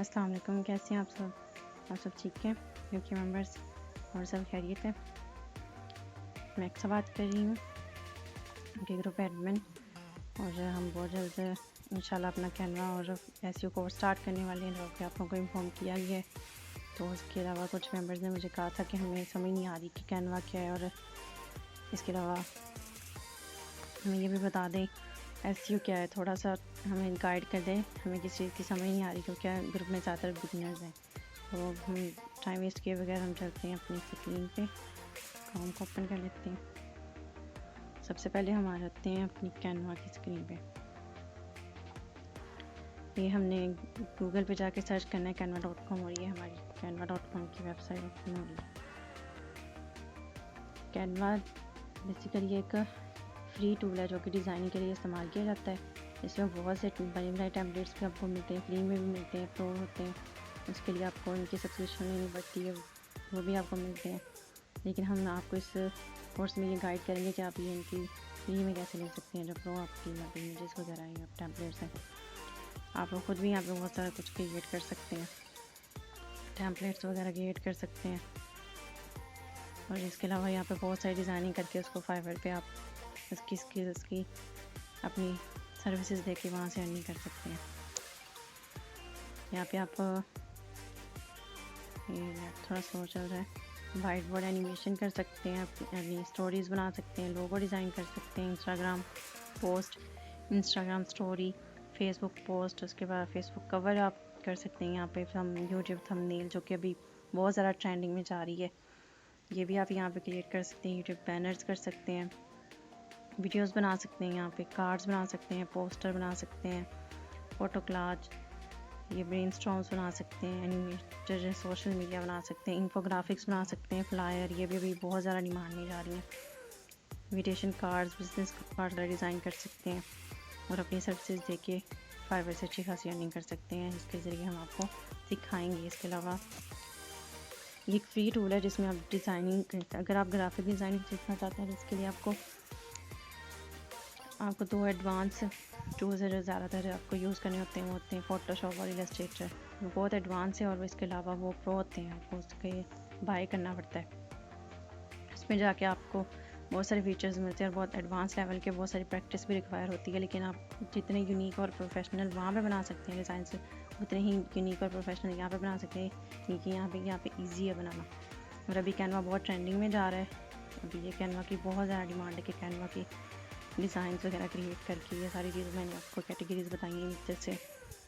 अस्सलाम वालेकुम, कैसे हैं आप सब? आप सब ठीक हैं? यूके मेंबर्स और सब खैरियत है? मैं एक से बात कर रही हूँ उनके ग्रुप एडमिन, और हम बहुत जल्द इंशाल्लाह अपना कैनवा और एसईओ कोर्स स्टार्ट करने वाले हैं, जो कि आप लोगों को इन्फॉर्म किया ही है। तो उसके अलावा कुछ मेंबर्स ने मुझे कहा था कि हमें समझ नहीं आ रही कि कैनवा क्या है, और इसके अलावा हमें ये भी बता दें एसईओ क्या है, थोड़ा सा हमें गाइड कर दें, हमें किसी चीज़ की समझ नहीं आ रही क्योंकि ग्रुप में ज़्यादातर बिगिनर्स हैं। तो हम टाइम वेस्ट किए बगैर हम चलते हैं अपनी स्क्रीन पे, काम को ओपन कर लेते हैं। सबसे पहले हम आ जाते हैं अपनी कैनवा की स्क्रीन पे। ये हमने गूगल पे जाके सर्च करना है canva.com, और ये हमारी canva.com की वेबसाइट ओपन हो रही है। कैनवा बेसिकली एक फ्री टूल है जो कि डिज़ाइनिंग के लिए इस्तेमाल किया जाता है। इसमें बहुत से बने बनाए टेम्पलेट्स भी आपको मिलते हैं, फ्री में भी मिलते हैं, प्रो होते हैं। उसके लिए आपको इनकी सब्सक्रिप्शन लेनी पड़ती है, वो भी आपको मिलते हैं। लेकिन हम आपको इस कोर्स में ये गाइड करेंगे कि आप ये इनकी फ्री में कैसे ले सकते हैं, जो प्रो आपकी इमेजेस वगैरह या टेम्पलेट्स हैं। आप लोग खुद भी यहाँ पे बहुत सारा कुछ क्रिएट कर सकते हैं, टेम्पलेट्स वगैरह क्रिएट कर सकते हैं। और इसके अलावा यहाँ पे बहुत सारी डिज़ाइनिंग करके उसको फाइवर पे आप इसकी स्किल्स की अपनी सर्विसेज देके वहाँ से अर्निंग कर सकते हैं। यहाँ पे आप ये थोड़ा स्लो चल रहा है, वाइट बोर्ड एनिमेशन कर सकते हैं, अपनी स्टोरीज़ बना सकते हैं, लोगो डिज़ाइन कर सकते हैं, Instagram post, Instagram story, Facebook post, उसके बाद फेसबुक कवर आप कर सकते हैं। यहाँ पे हम यूट्यूब थंबनेल, जो कि अभी बहुत ज़्यादा ट्रेंडिंग में जा रही है, ये भी आप यहाँ पे क्रिएट कर सकते हैं। यूट्यूब बैनर्स कर सकते हैं, वीडियोस बना सकते हैं, यहाँ पे कार्ड्स बना सकते हैं, पोस्टर बना सकते हैं, फ़ोटो कोलाज, ये ब्रेनस्टॉर्म्स बना सकते हैं, एनिमेटेड सोशल मीडिया बना सकते हैं, इन्फोग्राफिक्स बना सकते हैं, फ्लायर, ये भी अभी बहुत ज़्यादा डिमांड में जा रही हैं। Invitation cards, business card design कर सकते हैं और अपनी सर्विसेज देके फाइवर से अच्छी खासी अर्निंग कर सकते हैं, इसके ज़रिए हम आपको सिखाएंगे। इसके अलावा ये एक फ्री टूल है जिसमें आप डिज़ाइनिंग, अगर आप ग्राफिक डिज़ाइनिंग सीखना चाहते हैं तो इसके लिए आपको 2 एडवांस टूल्स है जो ज़्यादातर आपको यूज़ करने होते हैं, वो होते हैं फ़ोटोशॉप और इलस्ट्रेटर। वो बहुत एडवांस है, और इसके अलावा वो प्रो होते हैं, आपको उसके बाय करना पड़ता है। इसमें जाके आपको बहुत सारे फीचर्स मिलते हैं और बहुत एडवांस लेवल के, बहुत सारी प्रैक्टिस भी रिक्वायर होती है। लेकिन आप जितने यूनिक और प्रोफेशनल वहाँ पे बना सकते हैं डिज़ाइन से, उतने ही यूनिक और प्रोफेशनल यहाँ पे बना सकते हैं, क्योंकि यहाँ पे ईजी है बनाना। और अभी कैनवा बहुत ट्रेंडिंग में जा रहा है। अभी ये कैनवा की बहुत ज़्यादा डिमांड है कि कैनवा की डिज़ाइंस वगैरह क्रिएट करके, ये सारी चीज़ें मैंने आपको कैटेगरीज बताई हैं जिससे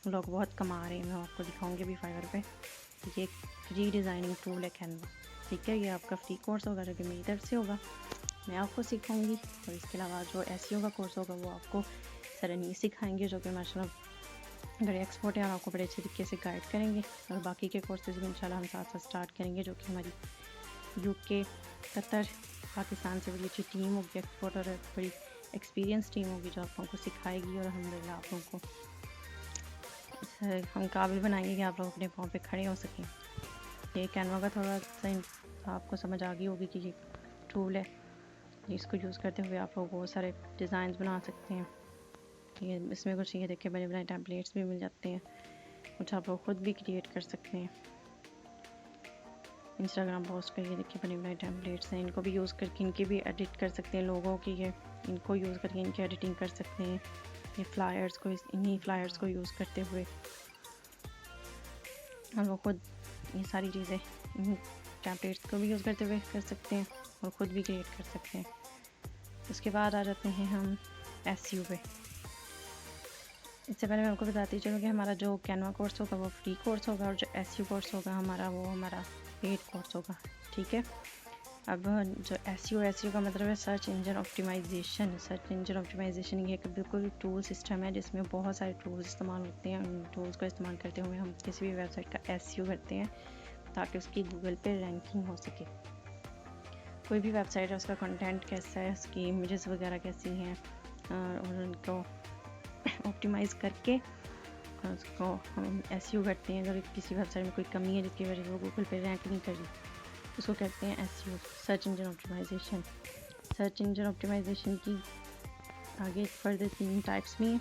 लोग बहुत कमा रहे हैं। मैं आपको दिखाऊंगी भी फाइवर पे। ये एक फ्री डिज़ाइनिंग टूल है कैनवा, ठीक है। ये आपका फ्री कोर्स होगा जो कि मेरी तरफ से होगा, मैं आपको सिखाऊंगी। और इसके अलावा जो एसईओ का कोर्स होगा वो आपको सर अनीस सिखाएंगे, जो कि माशाल्लाह अगर एक्सपर्ट है और आपको बड़े अच्छे तरीके से गाइड करेंगे। और बाकी के कोर्सेज भी इंशाल्लाह हम साथ साथ स्टार्ट करेंगे, जो कि हमारी यूके, कतर, पाकिस्तान से बड़ी अच्छी टीम होगी, एक्सपर्ट और बड़ी एक्सपीरियंस टीम होगी जो आप लोगों को सिखाएगी। और अल्हम्दुलिल्लाह आप लोगों को हम काबिल बनाएंगे कि आप लोग अपने पाँव पे खड़े हो सकें। ये कैनवा का थोड़ा सा आपको समझ आ गई होगी कि ये टूल है, इसको यूज़ करते हुए आप लोग बहुत सारे डिज़ाइन बना सकते हैं। ये इसमें कुछ ये देखिए बने बनाए टेम्पलेट्स भी मिल जाते हैं, कुछ आप लोग खुद भी क्रिएट कर सकते हैं। इंस्टाग्राम पोस्ट का ये देखिए बने बनाए टेम्पलेट्स हैं, इनको भी यूज़ करके इनकी भी एडिट कर सकते हैं, लोगों की ये इनको यूज़ करके इनकी एडिटिंग कर सकते हैं। ये फ्लायर्स को, इन्हीं फ्लायर्स को यूज़ करते हुए हम लोग खुद ये सारी चीज़ें इन टेम्पलेट्स को भी यूज़ करते हुए कर सकते हैं और ख़ुद भी क्रिएट कर सकते हैं। उसके बाद आ जाते हैं हम एसईओ पे। इससे पहले मैं आपको बताती चलूँ कि हमारा जो कैनवा कोर्स होगा वो फ्री कोर्स होगा, और जो एसईओ कोर्स होगा हमारा वो हमारा पेड कोर्स होगा, ठीक है। अब जो एसईओ का मतलब है search engine optimisation. Search engine optimisation ये एक बिल्कुल टूल सिस्टम है जिसमें बहुत सारे टूल्स इस्तेमाल होते हैं। उन टूल्स का इस्तेमाल करते हुए हम किसी भी वेबसाइट का एसईओ करते हैं ताकि उसकी गूगल पे रैंकिंग हो सके। कोई भी वेबसाइट है उसका कंटेंट कैसा है, उसकी इमेजेस वगैरह कैसी हैं, और उनको ऑप्टिमाइज़ करके उसको हम एसईओ करते हैं। अगर किसी वेबसाइट में कोई कमी है जिसकी वजह से वो गूगल पे रैंक नहीं कर रही, उसको कहते हैं SEO, search engine optimisation. Search engine optimisation की आगे फर्दर 3 टाइप्स भी हैं।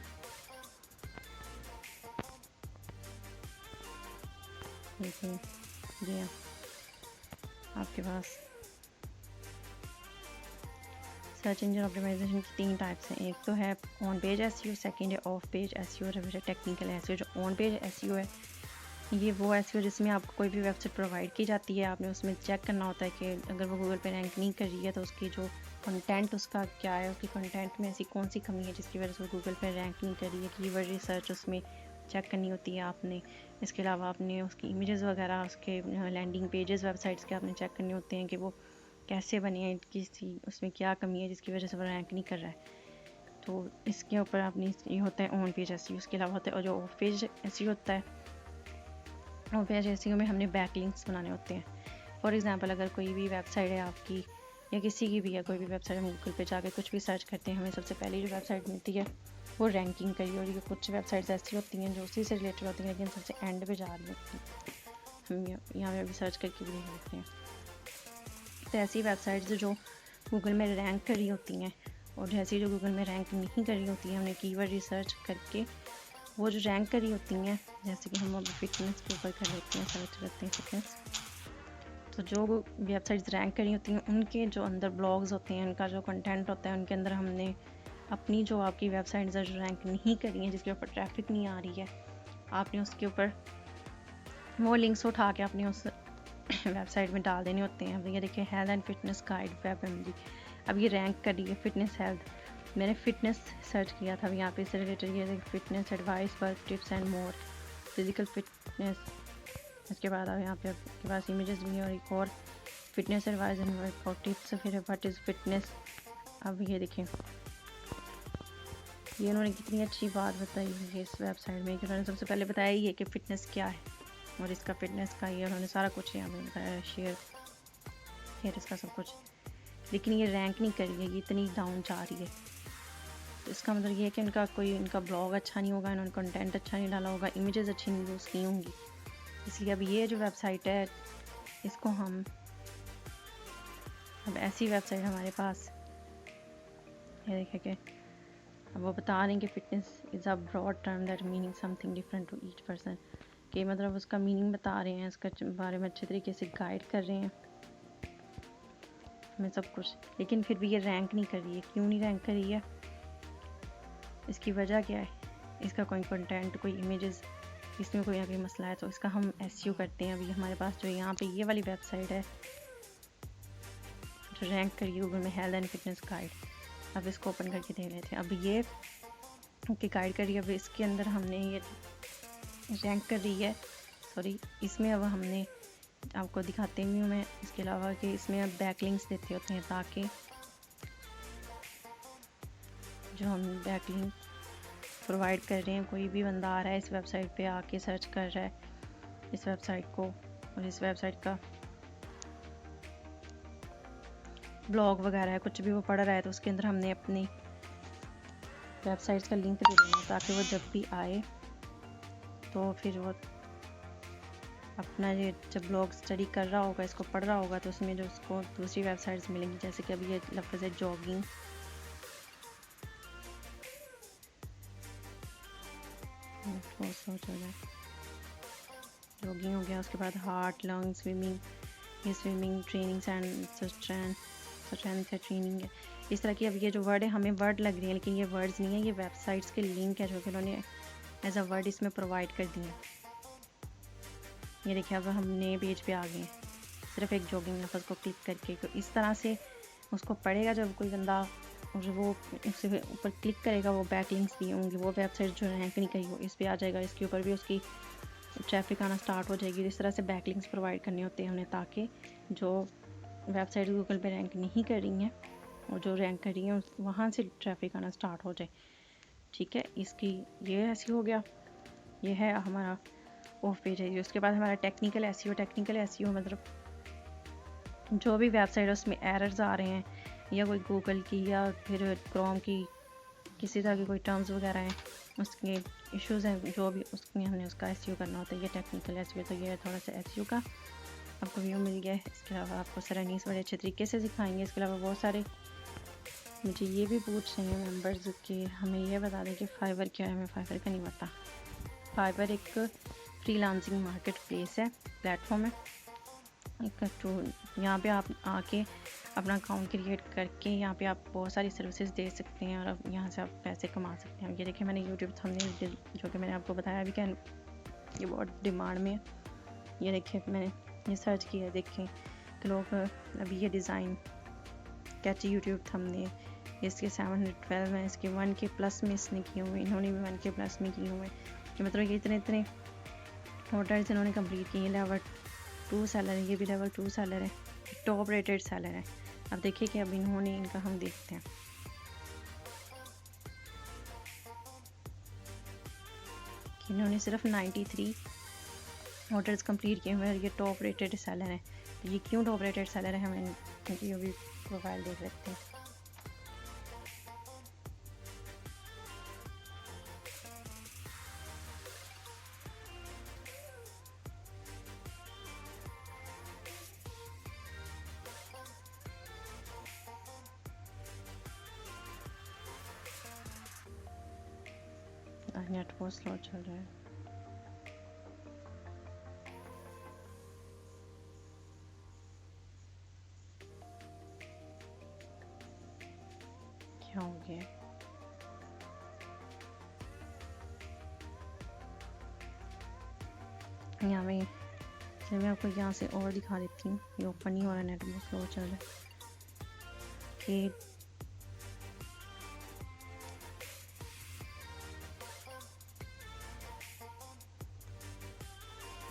लेकिन जी हाँ, आपके पास सर्च इंजन ऑप्टिमाइजेशन की 3 टाइप्स हैं। एक तो है ऑन पेज एसईओ, सेकंड है ऑफ पेज एसईओ और फिर टेक्निकल एसईओ। जो ऑन पेज एसईओ है ये वो एसईओ जिसमें आपको कोई भी वेबसाइट प्रोवाइड की जाती है, आपने उसमें चेक करना होता है कि अगर वो गूगल पे रैंक नहीं कर रही है तो उसकी जो कंटेंट उसका क्या है, उसकी कंटेंट में ऐसी कौन सी कमी है जिसकी वजह से वो गूगल पे रैंक नहीं कर रही है। कीवर्ड रिसर्च उसमें चेक करनी होती है आपने। इसके अलावा आपने उसकी इमेजेस वगैरह, उसके लैंडिंग पेजेस वेबसाइट्स के आपने चेक करने होते हैं कि वो कैसे बने हैं, किसी उसमें क्या कमी है जिसकी वजह से वो रैंक नहीं कर रहा है। तो इसके ऊपर आपने ये होता है ऑन पेज एसईओ। उसके अलावा होता है और जो ऑफ पेज एसईओ होता है, ऑफ पेज एसईओ में हमने बैकलिंक्स बनाने होते हैं। फॉर एग्जांपल अगर कोई भी वेबसाइट है आपकी या किसी की भी है, कोई भी वेबसाइट हम गूगल पे जाके कुछ भी सर्च करते हैं, हमें सबसे पहले जो वेबसाइट मिलती है वो रैंकिंग करी। और ये कुछ वेबसाइट्स ऐसी होती हैं जो उसी से रिलेटेड होती हैं लेकिन सबसे एंड पे जा रही होती हैं, हम यहाँ पे अभी सर्च करके भी देख लेते हैं। तो ऐसी वेबसाइट्स जो गूगल में रैंक करी होती हैं और जैसी जो गूगल में रैंक नहीं करी होती हैं, हमने कीवर्ड रिसर्च करके वो जो रैंक करी होती हैं, जैसे कि हम अब फिटनेस के ऊपर कर लेते हैं, सर्च करते हैं फिटनेस। तो जो वेबसाइट्स रैंक करी होती हैं उनके जो अंदर ब्लॉग्स होते हैं, उनका जो कंटेंट होता है, उनके अंदर हमने अपनी जो आपकी वेबसाइट्स जो रैंक नहीं करी हैं, जिसके ऊपर ट्रैफिक नहीं आ रही है, आपने उसके ऊपर वो लिंक्स उठा के अपनी उस वेबसाइट में डाल देने होते हैं। अब ये देखिए health and fitness guide web MG, अब ये रैंक कर रही है फिटनेस हेल्थ। मैंने फिटनेस सर्च किया था, अब यहाँ पे इससे रिलेटेड ये fitness advice, work tips and more, physical fitness. इसके बाद अब यहाँ पे आपके पास इमेजेस भी हैं और एक और fitness advice and workout tips, फिर व्हाट इज़ फिटनेस। अब ये देखें ये उन्होंने कितनी अच्छी बात बताई है इस वेबसाइट में कि उन्होंने सबसे पहले बताया ही है कि फ़िटनेस क्या है और इसका फिटनेस का ये उन्होंने सारा कुछ यहाँ पे बताया, शेयर इसका सब कुछ। लेकिन ये रैंक नहीं कर रही है, ये इतनी डाउन जा रही है। तो इसका मतलब ये है कि इनका ब्लॉग अच्छा नहीं होगा, इन्होंने कंटेंट अच्छा नहीं डाला होगा, इमेजेस अच्छी नहीं यूज़ की होंगी। इसलिए अब ये जो वेबसाइट है इसको हम अब ऐसी वेबसाइट हमारे पास ये देखें कि अब वो बता रहे हैं कि fitness is a broad term that meaning something different to each person, कि मतलब उसका मीनिंग बता रहे हैं, इसके बारे में अच्छे तरीके से गाइड कर रहे हैं हमें सब कुछ। लेकिन फिर भी ये रैंक नहीं कर रही है। क्यों नहीं रैंक कर रही है, इसकी वजह क्या है? इसका कोई कंटेंट, कोई इमेजेस, इसमें कोई ना कोई मसला है। तो इसका हम एसईओ करते हैं। अभी हमारे पास जो यहाँ पे ये वाली वेबसाइट है जो रैंक करी गूगल में, हेल्थ एंड फिटनेस गाइड। अब इसको ओपन करके देख लेते हैं। अब ये की गाइड करी, अब इसके अंदर हमने ये रैंक कर रही है, सॉरी इसमें अब हमने आपको दिखाते भी हूँ मैं, इसके अलावा कि इसमें अब बैकलिंक्स देते होते हैं ताकि जो हम बैकलिंक प्रोवाइड कर रहे हैं, कोई भी बंदा आ रहा है इस वेबसाइट पे आके सर्च कर रहा है इस वेबसाइट को और इस वेबसाइट का ब्लॉग वगैरह है, कुछ भी वो पढ़ रहा है, तो उसके अंदर हमने अपनी वेबसाइट्स का लिंक दे देना ताकि वो जब भी आए तो फिर वो अपना ये जब ब्लॉग स्टडी कर रहा होगा, इसको पढ़ रहा होगा, तो उसमें जो उसको दूसरी वेबसाइट्स मिलेंगी, जैसे कि अभी ये लफ्ज़ है जॉगिंग, जॉगिंग हो गया। उसके बाद हार्ट, लंग, स्विमिंग, ये स्विमिंग ट्रेनिंग्स एंड स्ट्रेंथ है, ट्रेनिंग है। इस तरह की अब ये जो वर्ड है हमें वर्ड लग रही है लेकिन ये वर्ड्स नहीं है, ये वेबसाइट्स के लिंक है जो कि उन्होंने एज अ वर्ड इसमें प्रोवाइड कर दिए हैं। ये देखिए अब हम नए पेज पे आ गए हैं, सिर्फ एक जॉगिंग लफ्ज़ को क्लिक करके। तो इस तरह से उसको पढ़ेगा जब कोई बंदा और वो उससे ऊपर क्लिक करेगा, वो बैकलिंक्स दिए होंगे, वो वेबसाइट जो रैंक नहीं करी हो इस पर आ जाएगा, इसके ऊपर भी उसकी ट्रैफिक आना स्टार्ट हो जाएगी। इस तरह से बैकलिंक्स प्रोवाइड करने होते हैं हमने ताकि जो वेबसाइट गूगल पे रैंक नहीं कर रही हैं और जो रैंक कर रही हैं वहाँ से ट्रैफिक आना स्टार्ट हो जाए। ठीक है, इसकी ये ऐसी हो गया, ये है हमारा ऑफ पेज है। उसके बाद हमारा टेक्निकल एसईओ। टेक्निकल एसईओ मतलब जो भी वेबसाइट है उसमें एरर्स आ रहे हैं या कोई गूगल की या फिर क्रोम की किसी तरह की कोई टर्म्स वगैरह हैं, उसके इश्यूज़ हैं, जो भी उसमें हमने उसका एसईओ करना होता है। ये टेक्निकल एसईओ। तो ये थोड़ा सा एसईओ का आपको व्यू मिल गया है। इसके अलावा आपको सरनीस बड़े अच्छे तरीके से सिखाएंगे। इसके अलावा बहुत सारे मुझे ये भी पूछ रहे हैं मेंबर्स कि हमें ये बता दें कि फाइवर क्या है। हमें फाइवर का नहीं पता। फाइवर एक फ्रीलांसिंग मार्केट प्लेस है, प्लेटफॉर्म है एक। तो यहाँ पे आप आके अपना अकाउंट क्रिएट करके यहाँ पे आप बहुत सारी सर्विसेज दे सकते हैं और अब यहाँ से आप पैसे कमा सकते हैं। ये देखिए मैंने यूट्यूब थंबनेल जो कि मैंने आपको बताया अभी क्या ये बहुत डिमांड में है। ये देखिए मैंने ये सर्च किया, देखें कि लोग अभी ये डिज़ाइन कैची यूट्यूब थंबनेल इसके 712 में, इसके 1K प्लस में इसने किए हुए, इन्होंने भी 1K प्लस में किए हुए। कि मतलब ये इतने ऑर्डर्स इन्होंने कंप्लीट किए। लेवल 2 सेलर है, ये भी लेवल 2 सेलर है, टॉप रेटेड सेलर है। अब देखिए कि अब इन्होंने इनका हम देखते हैं कि इन्होंने सिर्फ 93 ऑर्डर्स कंप्लीट किए हुए हैं। ये टॉप रेटेड सेलर है। तो ये क्यों टॉप रेटेड सेलर है, हमें ये भी प्रोफाइल देख सकते हैं। नेट बहुत स्लो चल रहा है। क्या हो गया? यहाँ में मैं आपको यहाँ से और दिखा देती हूँ। ये ओपन नहीं हो रहा, नेट बहुत स्लो चल रहा है कि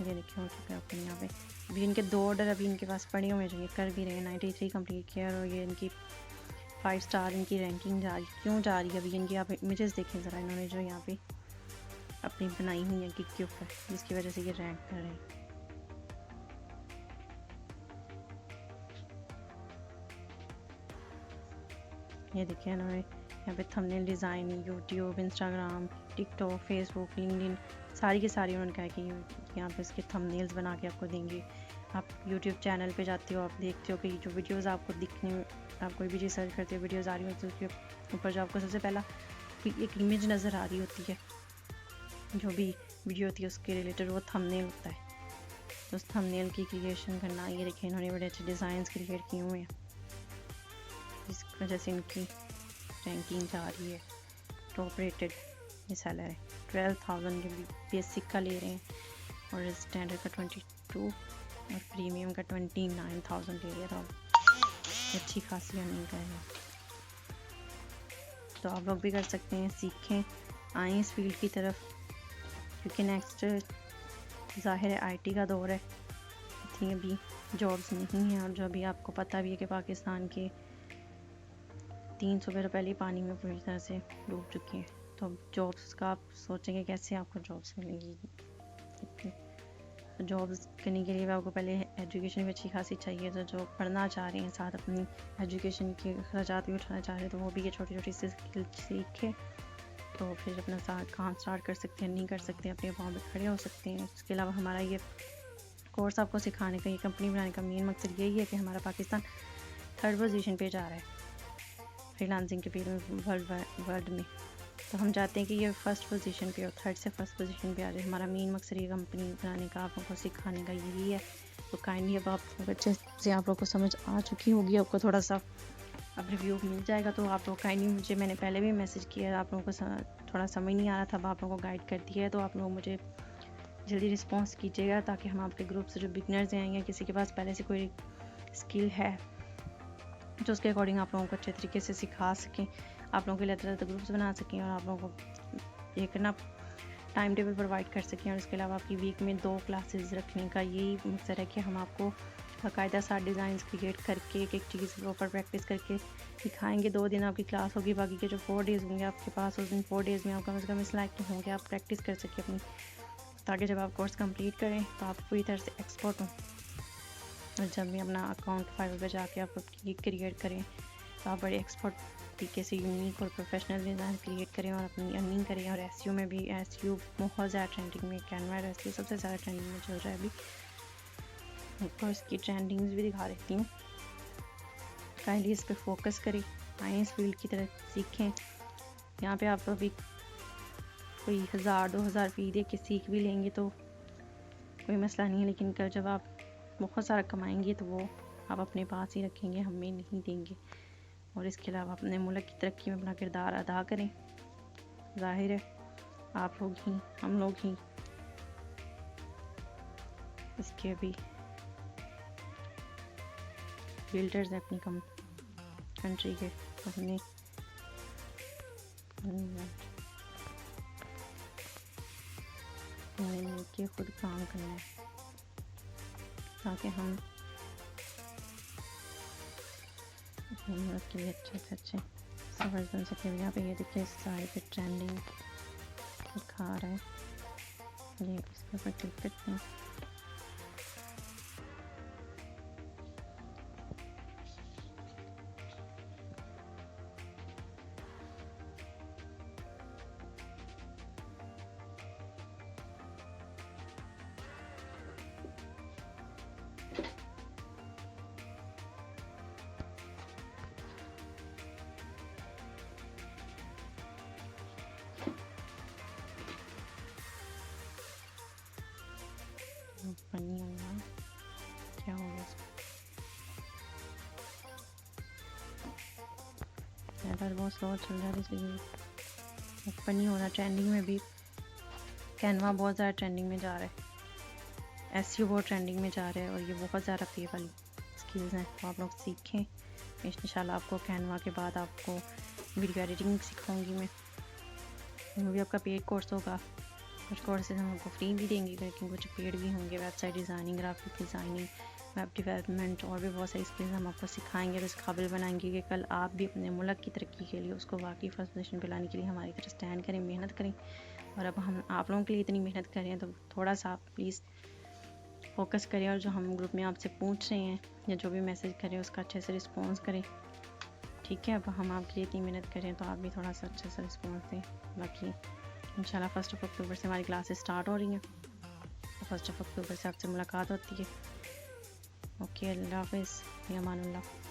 ये देखिए हो चुका है ओपन। यहाँ पे अभी इनके 2 ऑर्डर अभी इनके पास पड़े हुए हैं जो ये कर भी रहे हैं। 93 कंप्लीट किया और ये इनकी 5 स्टार इनकी रैंकिंग जा रही, क्यों जा रही है? अभी इनकी आप इमेजेस देखें ज़रा, इन्होंने जो यहाँ पे अपनी बनाई हुई है गिग के ऊपर, जिसकी वजह से ये रैंक कर रहे हैं। ये देखिए इन्होंने यहाँ पे thumbnail design YouTube, Instagram, TikTok, Facebook, LinkedIn सारी की सारी उन्होंने कहा कि यहाँ पे इसके थंबनेल्स बना के आपको देंगे। आप यूट्यूब चैनल पे जाते हो, आप देखते हो कि जो वीडियोस आपको दिखने में, आप कोई भी चीज़ सर्च करते हो वीडियोस आ रही होती है, उसके ऊपर जो आपको सबसे पहला एक इमेज नज़र आ रही होती है, जो भी वीडियो होती है उसके रिलेटेड वो थंबनेल होता है। तो उस थंबनेल की क्रिएशन करना, ये देखिए इन्होंने बड़े अच्छे डिज़ाइन क्रिएट किए हुए हैं जिसकी वजह से इनकी रैंकिंग जा रही है। टॉप रेटेड ये सेलर है। 12,000 के बेसिक का ले रहे हैं और स्टैंडर्ड का 22 और प्रीमियम का 29,000 ले रहे हैं। तो अच्छी खासी अर्निंग कर रहे हैं। तो आप लोग भी कर सकते हैं, सीखें, आएँ इस फील्ड की तरफ, क्योंकि नेक्स्ट ज़ाहिर है आईटी का दौर है। इतनी अभी जॉब्स नहीं हैं और जो अभी आपको पता भी है कि पाकिस्तान के 3 सूबे तो पहले ही पानी में पूरी तरह से डूब चुके हैं। तो जॉब्स का आप सोचेंगे कैसे आपको जॉब्स मिलेंगी। तो जॉब्स करने के लिए आपको पहले एजुकेशन भी अच्छी खासी चाहिए। तो जो पढ़ना चाह रहे हैं, साथ अपनी एजुकेशन के खर्चात भी उठाना चाह रहे हैं, तो वो भी ये छोटी छोटी सी स्किल सीखे तो फिर अपना काम स्टार्ट कर सकते हैं, नहीं कर सकते हैं, अपने पाँव पे खड़े हो सकते हैं। इसके अलावा हमारा ये कोर्स आपको सिखाने का, ये कंपनी बनाने का मेन मकसद यही है कि हमारा पाकिस्तान 3rd पोजीशन पे जा रहा है फ्रीलांसिंग के फील्ड में वर्ल्ड में। तो हम चाहते हैं कि ये 1st पोजीशन पे और 3rd से 1st पोजीशन पे आ जाए। हमारा मेन मकसद ये कंपनी बनाने का, आप लोगों को सिखाने का यही है। तो काइंडली अब आप अच्छे से आप लोग को समझ आ चुकी होगी, आपको थोड़ा सा अब रिव्यू मिल जाएगा। तो आप लोग काइंडली मुझे, मैंने पहले भी मैसेज किया, आप लोगों को थोड़ा समझ नहीं आ रहा था, अब आप लोगों को गाइड कर दिया है। तो आप लोग मुझे जल्दी रिस्पॉन्स कीजिएगा ताकि हम आपके ग्रुप से जो बिगनर्स हैं या किसी के पास पहले से कोई स्किल है जो उसके अकॉर्डिंग आप लोगों को अच्छे तरीके से सिखा सकें, आप लोगों के लिए तरह ग्रुप्स बना सकें और आप लोगों को एक ना टाइम टेबल प्रोवाइड कर सकें। और इसके अलावा आपकी वीक में 2 क्लासेस रखने का यही मकसद है कि हम आपको बाकायदा साथ डिज़ाइन क्रिएट करके एक एक चीज़ प्रॉपर प्रैक्टिस करके दिखाएंगे। 2 दिन आपकी क्लास होगी, बाकी के जो 4 डेज़ होंगे आपके पास, उस दिन 4 डेज़ में आप कम से कम इस लायक तो होंगे, आप प्रैक्टिस कर सकें अपनी, ताकि जब आप कोर्स कंप्लीट करें तो आप पूरी तरह से एक्सपर्ट हों। और जब भी अपना अकाउंट फाइल पर जाके आप गिग क्रिएट करें तो आप बड़े एक्सपर्ट तरीके से यूनिक और प्रोफेशनल डिज़ाइन क्रिएट करें और अपनी अर्निंग करें। और एसईओ में भी, एसईओ बहुत ज़्यादा ट्रेंडिंग में, कैनवा एसईओ सबसे ज़्यादा ट्रेंडिंग में चल रहा है अभी। आपको इसकी ट्रेंडिंग्स भी दिखा देती हूँ, काइंडली इस पर फोकस करें, आएँ इस फील्ड की तरफ, सीखें। यहाँ पे आप अभी कोई 1000-2000 फ़ी दे के सीख भी लेंगे तो कोई मसला नहीं है, लेकिन जब आप बहुत सारा कमाएंगे तो वो आप अपने पास ही रखेंगे, हमें नहीं देंगे। और इसके अलावा अपने मुल्क की तरक्की में अपना किरदार अदा करें। ज़ाहिर है आप लोग ही, हम लोग ही इसके भी बिल्डर्स हैं अपनी कंट्री के। तो हमने मिलके खुद काम करना है ताकि हम अपने मुल्क के लिए अच्छे से अच्छे सफर बन सके। यहाँ पे ये देखिए सारे पे ट्रेंडिंग दिखा रहा है, ये इसके ऊपर क्लिक करते हैं। बनी हुआ क्या होगा इसमें, बहुत स्लो चल रहा है इसलिए ओपन नहीं हो रहा। ट्रेंडिंग में भी कैनवा बहुत ज़्यादा ट्रेंडिंग में जा रहा है, एसईओ बहुत ट्रेंडिंग में जा रहा है, और ये बहुत ज़्यादा पे वाली स्किल्स हैं, तो आप लोग सीखें। इंशाल्लाह आपको कैनवा के बाद आपको वीडियो एडिटिंग सिखाऊंगी मैं, वो भी आपका पेड कोर्स होगा। कुछ कोर्सेज हम आपको फ्री भी देंगे, लेकिन कुछ पेड भी होंगे। Website designing, graphic designing, web development और भी बहुत सारी स्किल्स हम आपको सिखाएंगे और इस काबिल बनाएंगे कि कल आप भी अपने मुल्क की तरक्की के लिए उसको वाकई फर्स्ट पोजीशन पर लाने के लिए हमारी तरफ स्टैंड करें, मेहनत करें। और अब हम आप लोगों के लिए इतनी मेहनत कर रहे हैं तो थोड़ा सा आप प्लीज़ फोकस करें, और जो हम ग्रुप में आपसे पूछ रहे हैं या जो भी मैसेज करें उसका अच्छे से रिस्पॉन्स करें, ठीक है। अब हम आपके लिए इतनी मेहनत करें तो आप भी थोड़ा सा अच्छे से रिस्पॉन्स दें। बाकी इंशाल्लाह 1 अक्टूबर से हमारी क्लासेस स्टार्ट हो रही हैं, तो 1 अक्टूबर से आपसे मुलाकात होती है। ओके, अल्लाह हाफ़िज़, या अमानुल्लाह।